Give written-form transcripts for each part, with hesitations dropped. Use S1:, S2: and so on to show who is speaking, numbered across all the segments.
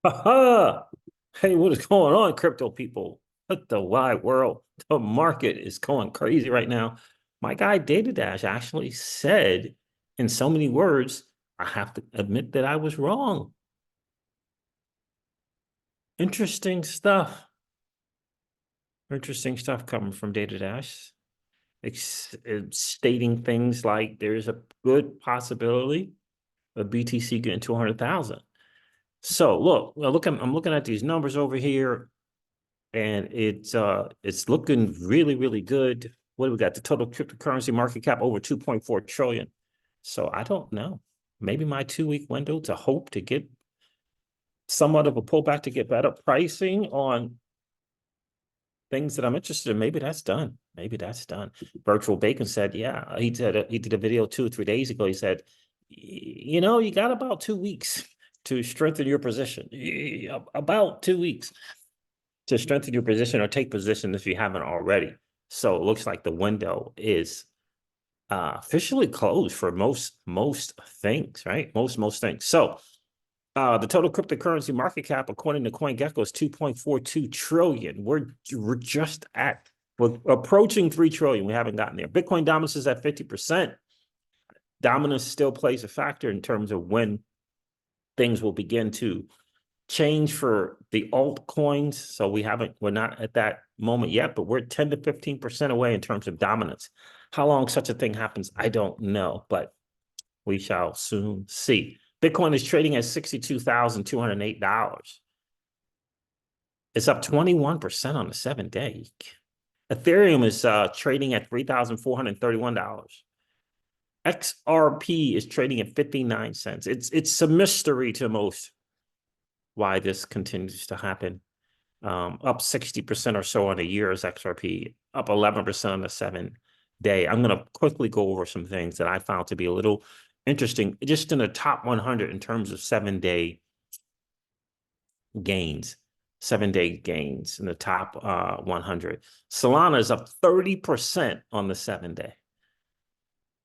S1: Ha Hey, what is going on, crypto people? What the wide world? The market is going crazy right now. My guy Data Dash actually said in so many words, I have to admit that I was wrong. Interesting stuff. Interesting stuff coming from Data Dash. It's stating things like there's a good possibility of BTC getting to 100,000. So I'm looking at these numbers over here. And it's looking really, really good. What do we got? The total cryptocurrency market cap over 2.4 trillion. So I don't know. Maybe my 2 week window to hope to get somewhat of a pullback to get better pricing on things that I'm interested in. Maybe that's done. Maybe that's done. Virtual Bacon said, yeah, he did a video 2 or 3 days ago. He said, you got about 2 weeks to strengthen your position. About 2 weeks to strengthen your position or take position if you haven't already. So it looks like the window is officially closed for most things, right? Most things. So the total cryptocurrency market cap, according to CoinGecko, is 2.42 trillion. We're approaching 3 trillion. We haven't gotten there. Bitcoin dominance is at 50%. Dominance still plays a factor in terms of when things will begin to change for the altcoins. So we're not at that moment yet, but we're 10 to 15% away in terms of dominance. How long such a thing happens, I don't know, but we shall soon see. Bitcoin is trading at $62,208. It's up 21% on the 7 day. Ethereum is trading at $3,431. XRP is trading at 59 cents. It's a mystery to most why this continues to happen. Up 60% or so on a year is XRP, up 11% on the 7 day. I'm going to quickly go over some things that I found to be a little interesting, just in the top 100 in terms of 7 day gains. 7 day gains in the top 100. Solana is up 30% on the 7 day.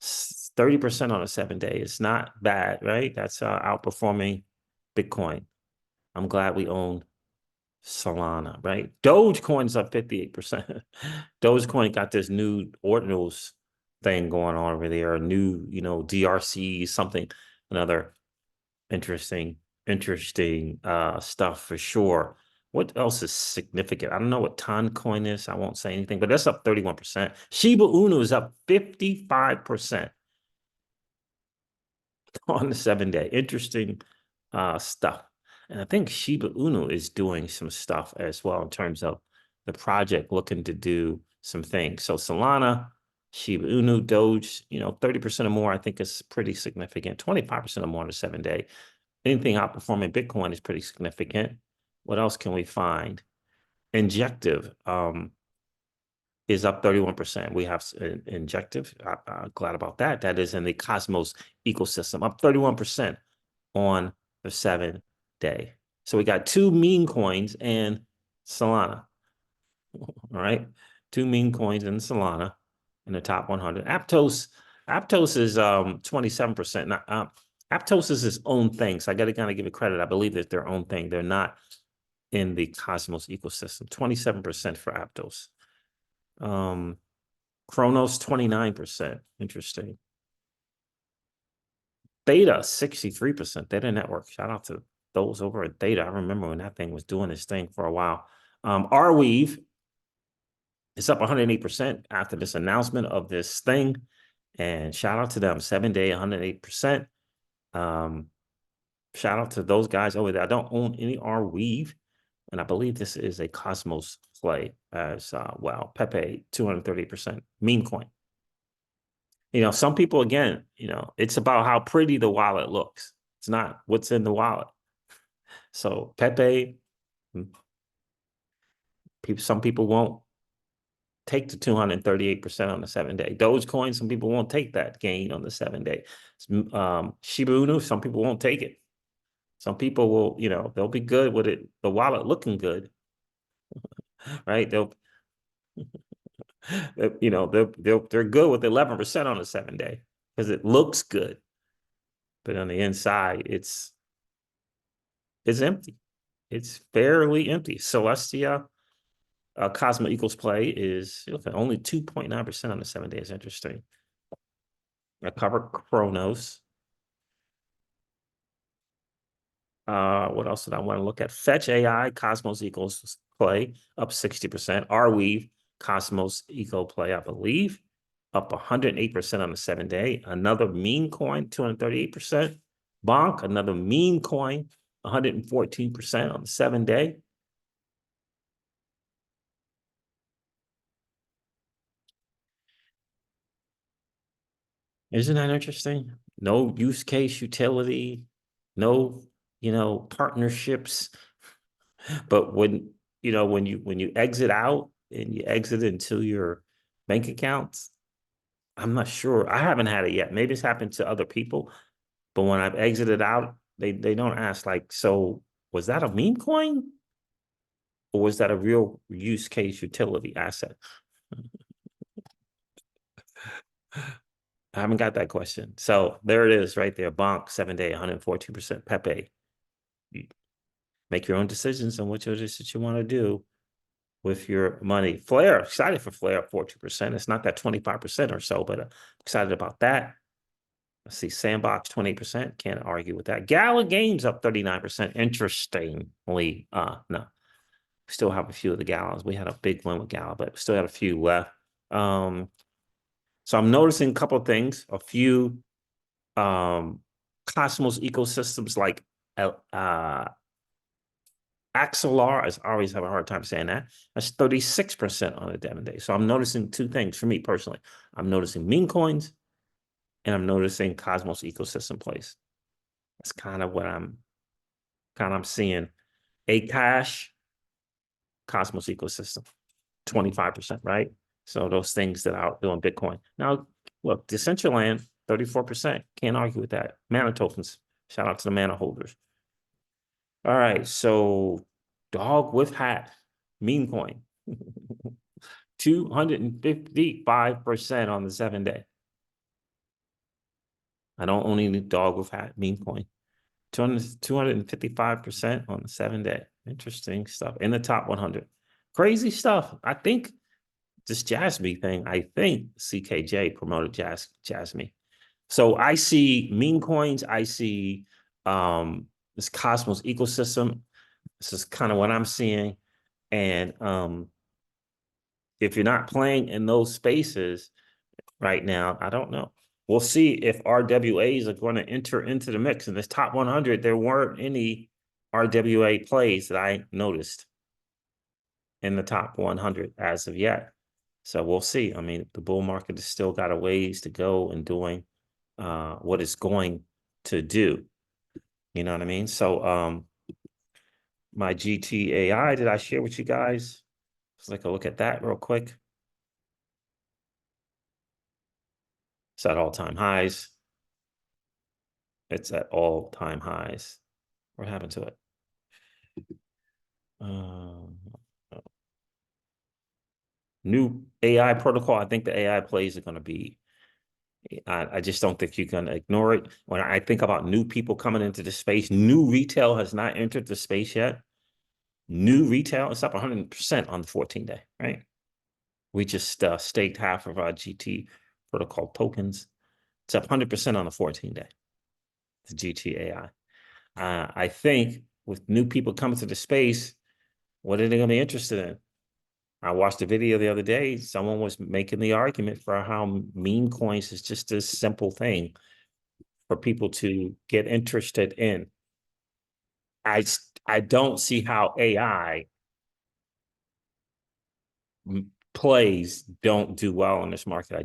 S1: 30% on a 7 day. It's not bad, right? That's outperforming Bitcoin. I'm glad we own Solana, right? Dogecoin's up 58%. Dogecoin got this new ordinals thing going on over there, new, DRC, something, another interesting, interesting stuff for sure. What else is significant? I don't know what Toncoin is. I won't say anything, but that's up 31%. Shiba Inu is up 55% on the 7 day. Interesting stuff. And I think Shiba Inu is doing some stuff as well in terms of the project looking to do some things. So Solana, Shiba Inu, Doge, 30% or more, I think is pretty significant. 25% or more on the 7 day. Anything outperforming Bitcoin is pretty significant. What else can we find? Injective is up 31%. We have Injective. I'm glad about that. That is in the Cosmos ecosystem, up 31% on the 7 day. So we got two meme coins and Solana. All right. Two meme coins and Solana in the top 100. Aptos is 27%. Now, Aptos is its own thing. So I got to kind of give it credit. I believe that their own thing. They're not in the Cosmos ecosystem. 27% for Aptos. Chronos, 29%. Interesting. Theta, 63%. Theta Network. Shout out to those over at Theta. I remember when that thing was doing its thing for a while. Arweave is up 108% after this announcement of this thing. And shout out to them. 7 day, 108%. Shout out to those guys over there. I don't own any Arweave. And I believe this is a Cosmos play as well. Pepe, 230%. Meme coin. Some people, again, it's about how pretty the wallet looks. It's not what's in the wallet. So Pepe, some people won't take the 238% on the 7 day. Dogecoin, some people won't take that gain on the 7 day. Shiba Inu, some people won't take it. Some people will, they'll be good with it, the wallet looking good, right? They're good with 11% on the 7 day because it looks good, but on the inside, it's empty. It's fairly empty. Celestia, Cosmo Equals Play is okay, only 2.9% on the 7 days. Interesting. I cover Chronos. What else did I want to look at? Fetch AI, Cosmos Equals Play, up 60%. Arweave, Cosmos Eco Play, I believe, up 108% on the 7 day. Another meme coin, 238%. Bonk, another meme coin, 114% on the 7 day. Isn't that interesting? No use case utility, no, partnerships. But when you exit out and you exit into your bank accounts, I'm not sure. I haven't had it yet. Maybe it's happened to other people, but when I've exited out, they don't ask like, so was that a meme coin or was that a real use case utility asset? I haven't got that question. So there it is right there. Bonk, 7 day, 114%. Pepe. You make your own decisions on what it is that you want to do with your money. Flare, excited for Flare up 14%. It's not that 25% or so, but excited about that. Let's see, Sandbox 20%. Can't argue with that. Gala Games up 39%. Interestingly, no, still have a few of the Galas. We had a big one with Gala, but still had a few left. So I'm noticing a couple of things. A few Cosmos ecosystems like Axelar, I always have a hard time saying that. That's 36% on a 7 day. So I'm noticing two things for me personally. I'm noticing meme coins and I'm noticing Cosmos ecosystem plays. That's kind of what I'm seeing. A cash, Cosmos ecosystem, 25%, right? So those things that are doing Bitcoin. Now, look, Decentraland, 34%. Can't argue with that. Mana tokens. Shout out to the Mana holders. All right, so dog with hat, meme coin, 255% on the 7 day. I don't own any dog with hat meme coin, 255% on the 7 day. Interesting stuff in the top 100. Crazy stuff. I think this Jasmine thing, I think CKJ promoted Jasmine. So I see meme coins. I see this Cosmos ecosystem. This is kind of what I'm seeing. And if you're not playing in those spaces right now, I don't know. We'll see if RWAs are going to enter into the mix. In this top 100, there weren't any RWA plays that I noticed in the top 100 as of yet. So we'll see. I mean, the bull market has still got a ways to go in doing what it's going to do. You know what I mean? So my GTAI, did I share with you guys? Let's take a look at that real quick. It's at all-time highs. It's at all-time highs. What happened to it? New AI protocol. I think the AI plays are going to be, I just don't think you can ignore it. When I think about new people coming into the space, new retail has not entered the space yet. New retail, it's up 100% on the 14-day, right? We just staked half of our GT protocol tokens. It's up 100% on the 14-day, the GTAI. I think with new people coming to the space, what are they going to be interested in? I watched a video the other day. Someone was making the argument for how meme coins is just a simple thing for people to get interested in. I don't see how AI plays don't do well in this market. I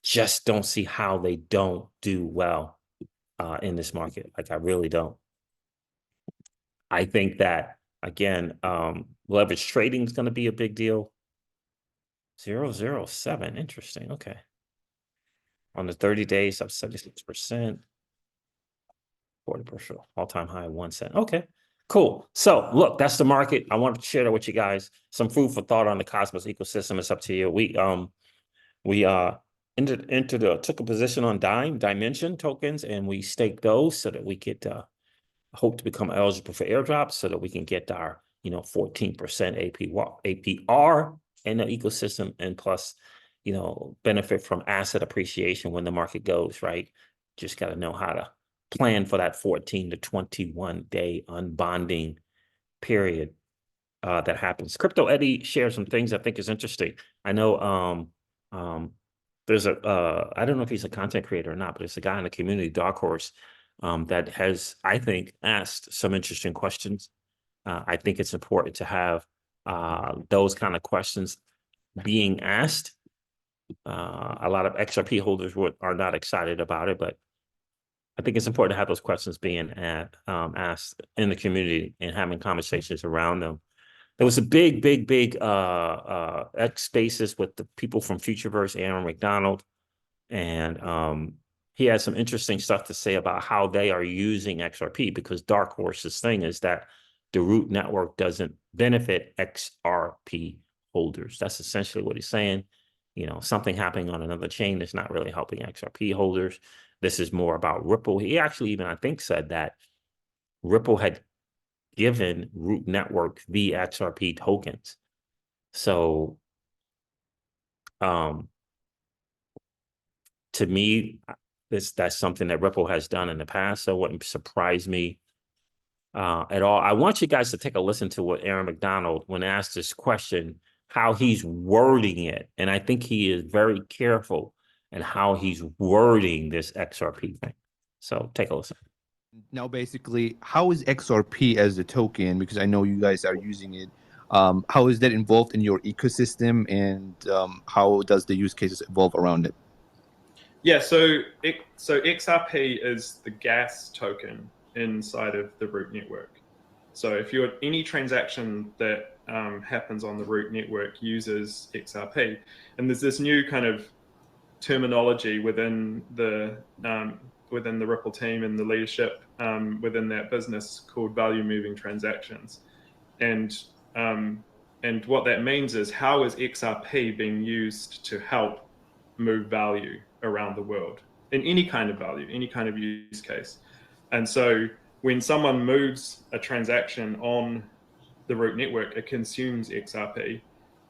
S1: just don't see how they don't do well in this market. Like, I really don't. I think that, again, leverage trading is going to be a big deal. 007, interesting. Okay. On the 30 days, up 76%. 40%, all-time high, 1 cent. Okay, cool. So look, that's the market. I wanted to share that with you guys. Some food for thought on the Cosmos ecosystem. It's up to you. We took a position on Dimension tokens, and we staked those so that we could hope to become eligible for airdrops so that we can get our, 14% APR in the ecosystem, and plus, benefit from asset appreciation when the market goes, right? Just got to know how to plan for that 14 to 21 day unbonding period that happens. Crypto Eddie shared some things I think is interesting. I know there's I don't know if he's a content creator or not, but it's a guy in the community, Dark Horse, that has, I think, asked some interesting questions. I think it's important to have those kind of questions being asked. A lot of XRP holders are not excited about it, but I think it's important to have those questions being asked in the community and having conversations around them. There was a big X Spaces with the people from Futureverse, Aaron Mcadonald, and he had some interesting stuff to say about how they are using XRP, because Dark Horse's thing is that the root network doesn't benefit XRP holders. That's essentially what he's saying. Something happening on another chain is not really helping XRP holders. This is more about Ripple. He actually even, I think, said that Ripple had given root network the XRP tokens. So to me, that's something that Ripple has done in the past, so it wouldn't surprise me at all. I want you guys to take a listen to what Aaron Mcadonald, when asked this question, how he's wording it. And I think he is very careful in how he's wording this XRP thing. So take a listen.
S2: Now, basically, how is XRP as a token, because I know you guys are using it, how is that involved in your ecosystem, and how does the use cases evolve around it?
S3: Yeah, so XRP is the gas token inside of the root network. So if you're any transaction that happens on the root network uses XRP, and there's this new kind of terminology within the Ripple team and the leadership within that business called value moving transactions, and what that means is, how is XRP being used to help move value around the world in any kind of value, any kind of use case. And so when someone moves a transaction on the root network, it consumes XRP,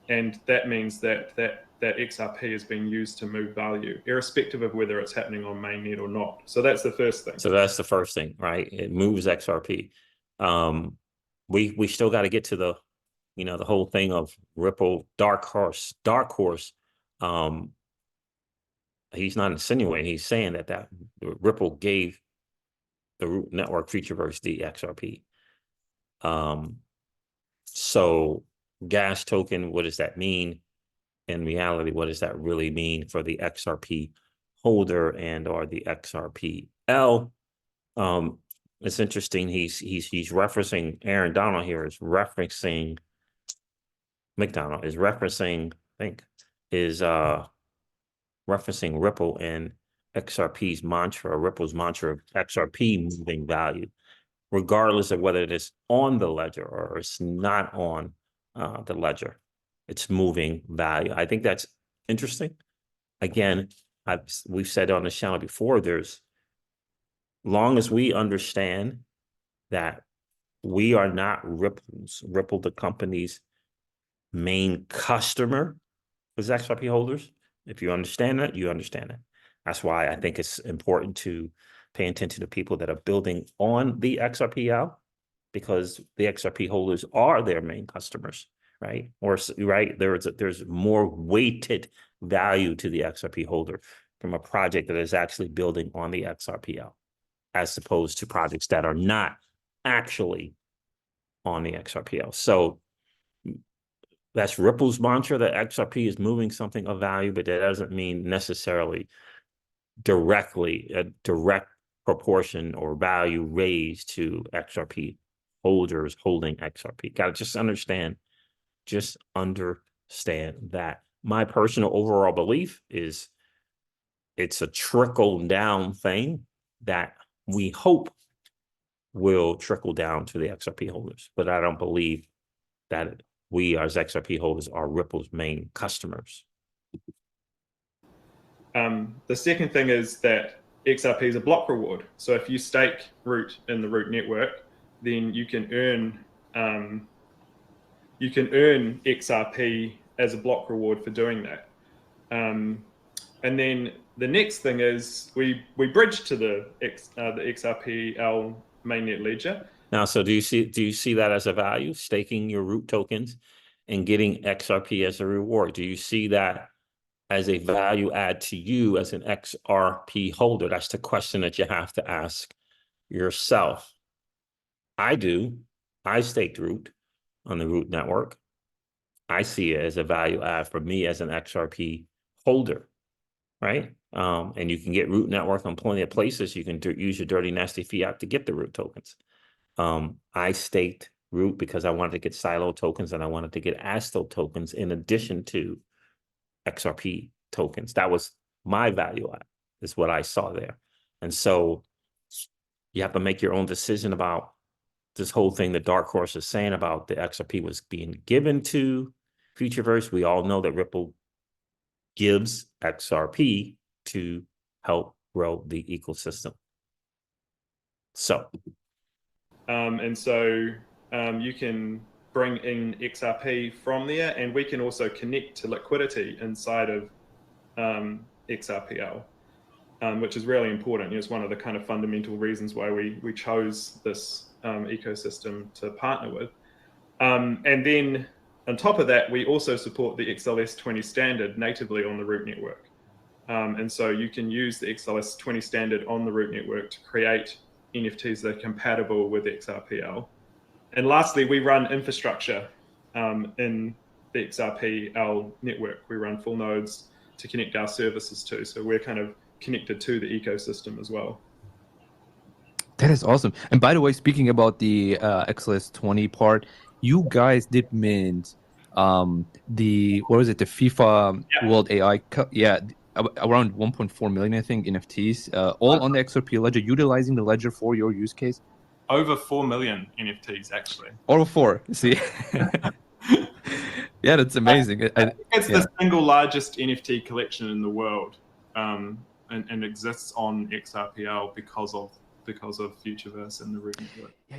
S3: and that means that XRP is being used to move value, irrespective of whether it's happening on mainnet or not. So that's the first thing.
S1: So that's the first thing, right? It moves XRP. We still got to get to the, the whole thing of Ripple, Dark Horse. He's not insinuating. He's saying that Ripple gave the root network Futureverse the XRP. So gas token, what does that mean? In reality, what does that really mean for the XRP holder and or the XRPL? It's interesting. He's referencing, Aaron Donald here is referencing, McDonald is referencing, I think, is referencing Ripple and XRP's mantra, Ripple's mantra of XRP moving value, regardless of whether it is on the ledger or it's not on the ledger. It's moving value. I think that's interesting. Again, we've said on the channel before, long as we understand that we are not Ripple, the company's main customer is XRP holders. If you understand that, you understand it. That's why I think it's important to pay attention to people that are building on the XRPL, because the XRP holders are their main customers, right? Or right, there's more weighted value to the XRP holder from a project that is actually building on the XRPL, as opposed to projects that are not actually on the XRPL. So that's Ripple's mantra, that XRP is moving something of value, but that doesn't mean necessarily directly a direct proportion or value raised to XRP holders holding XRP. Got to just understand that. My personal overall belief is it's a trickle down thing that we hope will trickle down to the XRP holders, but I don't believe that we as XRP holders are Ripple's main customers.
S3: The second thing is that XRP is a block reward. So if you stake root in the root network, then you can earn XRP as a block reward for doing that. And then the next thing is we bridge to the XRPL mainnet ledger.
S1: Now, so do you see that as a value, staking your root tokens and getting XRP as a reward? Do you see that as a value add to you as an XRP holder? That's the question that you have to ask yourself. I do. I staked root on the root network. I see it as a value add for me as an XRP holder, right? And you can get root network on plenty of places. You can use your dirty, nasty fiat to get the root tokens. I staked root because I wanted to get silo tokens and I wanted to get Asto tokens in addition to XRP tokens. That was my value add, is what I saw there. And so you have to make your own decision about this whole thing that Dark Horse is saying about the XRP was being given to Futureverse. We all know that Ripple gives XRP to help grow the ecosystem. So.
S3: And so you can bring in XRP from there, and we can also connect to liquidity inside of XRPL, which is really important. It's one of the kind of fundamental reasons why we chose this ecosystem to partner with. And then on top of that, we also support the XLS20 standard natively on the root network. And so you can use the XLS20 standard on the root network to create NFTs that are compatible with XRPL. And lastly, we run infrastructure in the XRPL network. We run full nodes to connect our services to. So we're kind of connected to the ecosystem as well.
S2: That is awesome. And by the way, speaking about the XLS20 part, you guys did mint the FIFA World AI Cup? Yeah, around 1.4 million, I think, NFTs, all on the XRP ledger, utilizing the ledger for your use case.
S3: Over 4 million NFTs, actually.
S2: Over 4, see? Yeah, that's amazing.
S3: It's the single largest NFT collection in the world, and exists on XRPL because of Futureverse and the root network. Yeah.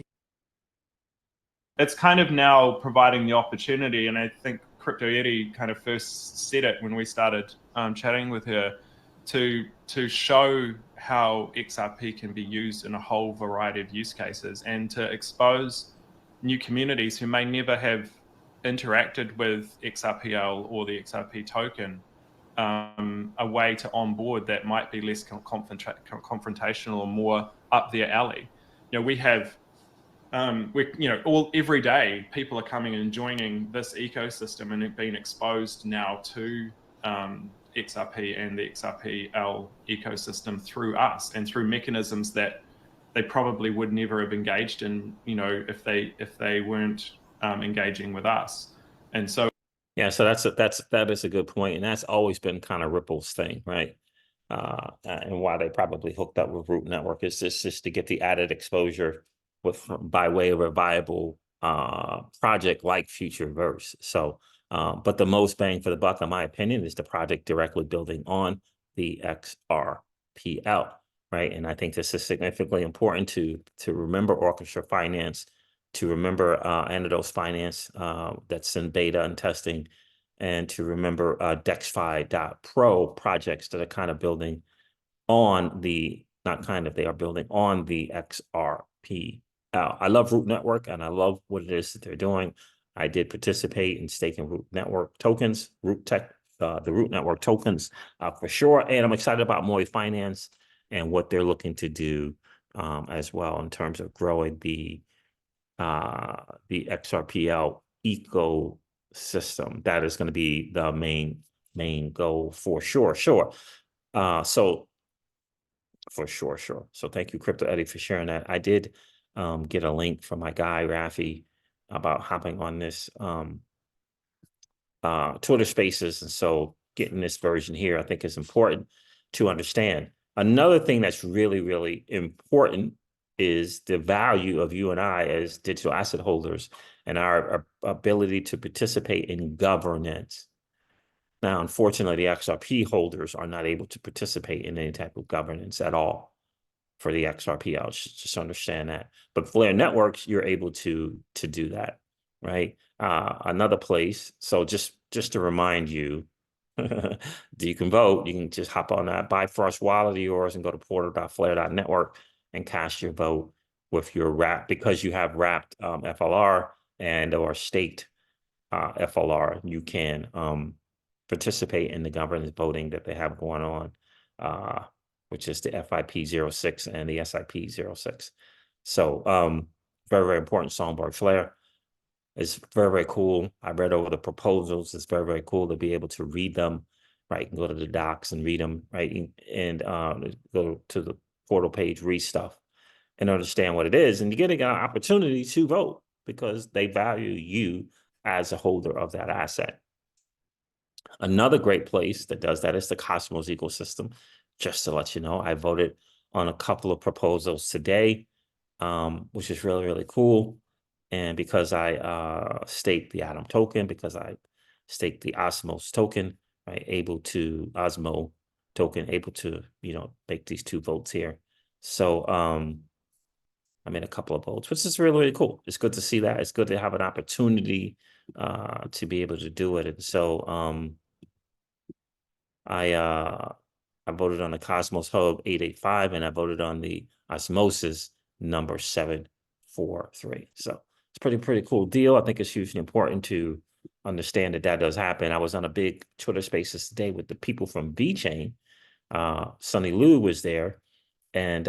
S3: It's kind of now providing the opportunity, and I think Crypto Eddie kind of first said it when we started chatting with her, to show how XRP can be used in a whole variety of use cases, and to expose new communities who may never have interacted with XRPL or the XRP token, a way to onboard that might be less confrontational or more up their alley. We have every day people are coming and joining this ecosystem and being exposed now to XRP and the XRPL ecosystem through us and through mechanisms that they probably would never have engaged in, if they weren't engaging with us. And so
S1: yeah, so that is a good point, and that's always been kind of Ripple's thing, right? And why they probably hooked up with Root Network is just to get the added exposure by way of a viable project like Futureverse. So, but the most bang for the buck, in my opinion, is the project directly building on the XRPL, right? And I think this is significantly important to remember Orchestra Finance, to remember Anados Finance that's in beta and testing, and to remember DexFi.pro projects that are kind of building on they are building on the XRPL. I love Root Network and I love what it is that they're doing. I did participate in staking Root Network tokens, the Root Network tokens for sure. And I'm excited about Moy Finance and what they're looking to do as well in terms of growing the XRPL ecosystem. That is going to be the main goal for sure. So thank you, Crypto Eddie, for sharing that. I did get a link from my guy Rafi about hopping on this Twitter Spaces, and so getting this version here I think is important to understand. Another thing that's really, really important is the value of you and I as digital asset holders and our ability to participate in governance. Now, unfortunately, the XRP holders are not able to participate in any type of governance at all for the XRP. I'll just understand that. But Flare Networks, you're able to do that, right? Another place. So just to remind you, you can vote. You can just hop on that Bifrost wallet of yours and go to portal.flare.network and cast your vote with your wrap, because you have wrapped FLR and or staked FLR. You can participate in the governance voting that they have going on, which is the FIP06 and the SIP06. So very, very important. Songbird Flare. It's very, very cool. I read over the proposals. It's very, very cool to be able to read them, right? Go to the docs and read them, right? And go to the portal page, read stuff, and understand what it is. And you get an opportunity to vote because they value you as a holder of that asset. Another great place that does that is the Cosmos ecosystem. Just to let you know, I voted on a couple of proposals today, which is really, really cool. And because I staked the Atom token, because I staked the Osmos token, right, Osmo token, able to, make these 2 votes here. So I made a couple of votes, which is really, really cool. It's good to see that. It's good to have an opportunity to be able to do it. And so I voted on the Cosmos Hub 885, and I voted on the Osmosis number 743. So it's pretty cool deal. I think it's hugely important to understand that does happen. I was on a big Twitter Spaces today with the people from VeChain. Sonny Liu was there, and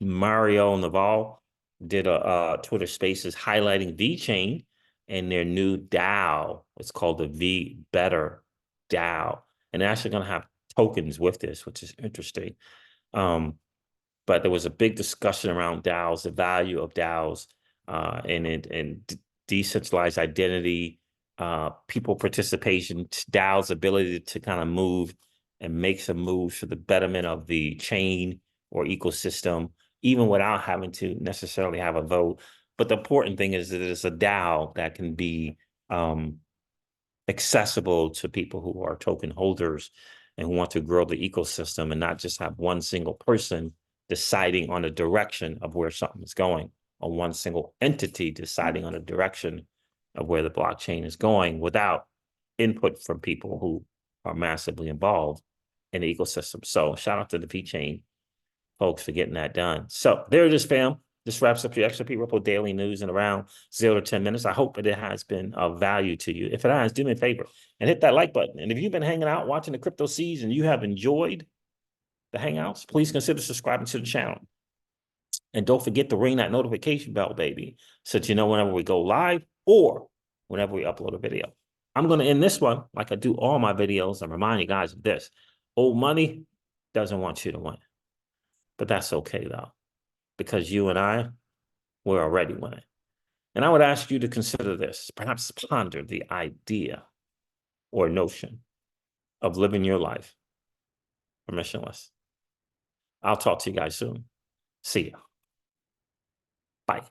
S1: Mario Naval did a Twitter Spaces highlighting VeChain and their new DAO. It's called the V Better DAO, and they're actually going to have tokens with this, which is interesting. But there was a big discussion around DAOs, the value of DAOs, and decentralized identity, people participation, DAOs' ability to kind of move and make some moves for the betterment of the chain or ecosystem, even without having to necessarily have a vote. But the important thing is that it's a DAO that can be accessible to people who are token holders and who want to grow the ecosystem, and not just have one single person deciding on the direction of where something is going, or one single entity deciding on the direction of where the blockchain is going without input from people who are massively involved in the ecosystem. So shout out to the VeChain folks for getting that done. So there it is, fam. This wraps up your XRP Ripple daily news in around 0 to 10 minutes. I hope that it has been of value to you. If it has, do me a favor and hit that like button. And if you've been hanging out watching the Crypto Seeds and you have enjoyed the hangouts, please consider subscribing to the channel. And don't forget to ring that notification bell, baby, so that you know whenever we go live or whenever we upload a video. I'm going to end this one like I do all my videos and remind you guys of this. Old money doesn't want you to win. But that's okay, though, because you and I, we're already winning. And I would ask you to consider this, perhaps ponder the idea or notion of living your life permissionless. I'll talk to you guys soon. See ya. Bye.